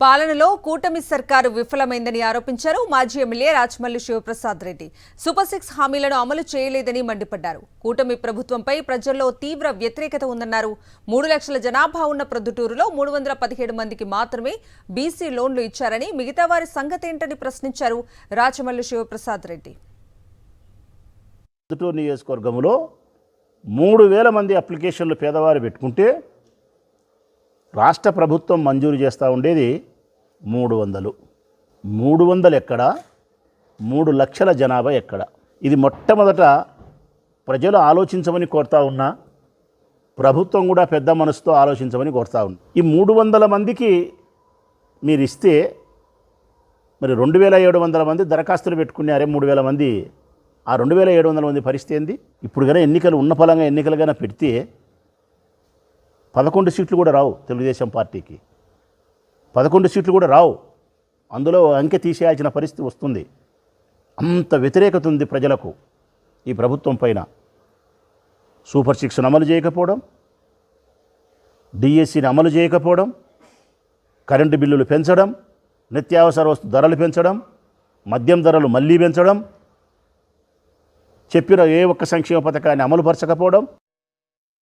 పాలనలో కూటమి సర్కారు విఫలమైందని ఆరోపించారు మాజీ ఎమ్మెల్యే రాచమల్లు శివప్రసాద్ రెడ్డి. సూపర్ 6 హామీలను అమలు చేయలేదని మండిపడ్డారు. కూటమి ప్రభుత్వంపై ప్రజల్లో తీవ్ర వ్యతిరేకత ఉందన్నారు. 3 లక్షల జనాభా ఉన్న ప్రొద్దుటూరులో 317 మందికి మాత్రమే బీసీ లోన్లు ఇచ్చారని, మిగతా వారి సంగతేంటని ప్రశ్నించారు రాచమల్లు శివప్రసాద్ రెడ్డి. ప్రొద్దుటూరు నియోజకవర్గంలో 3000 మంది అప్లికేషన్లు పేదవారు పెట్టుకుంటే రాష్ట్ర ప్రభుత్వం మంజూరు చేస్తూ ఉండేది 300. 300 ఎక్కడ, 3 లక్షల జనాభా ఎక్కడ? ఇది మొట్టమొదట ప్రజలు ఆలోచించమని కోరుతా ఉన్నా, ప్రభుత్వం కూడా పెద్ద మనసుతో ఆలోచించమని కోరుతా ఉన్నా. ఈ 300 మందికి మీరు ఇస్తే మరి 2700 మంది దరఖాస్తులు పెట్టుకున్నారే, 3000 మంది. ఆ 2700 మంది పరిస్థితి ఏంది? ఇప్పుడు కన్నా ఎన్నికలు ఉన్న ఫలంగా ఎన్నికలు కన్నా పెడితే 11 సీట్లు కూడా రావు తెలుగుదేశం పార్టీకి. 11 సీట్లు కూడా రావు. అందులో అంకె తీసేయాల్సిన పరిస్థితి వస్తుంది. అంత వ్యతిరేకత ఉంది ప్రజలకు ఈ ప్రభుత్వం పైన. సూపర్ 6 అమలు చేయకపోవడం, డిఎస్సిని అమలు చేయకపోవడం, కరెంటు బిల్లులు పెంచడం, నిత్యావసర వస్తు ధరలు పెంచడం, మద్యం ధరలు మళ్ళీ పెంచడం, చెప్పిన ఏ ఒక్క సంక్షేమ పథకాన్ని అమలుపరచకపోవడం,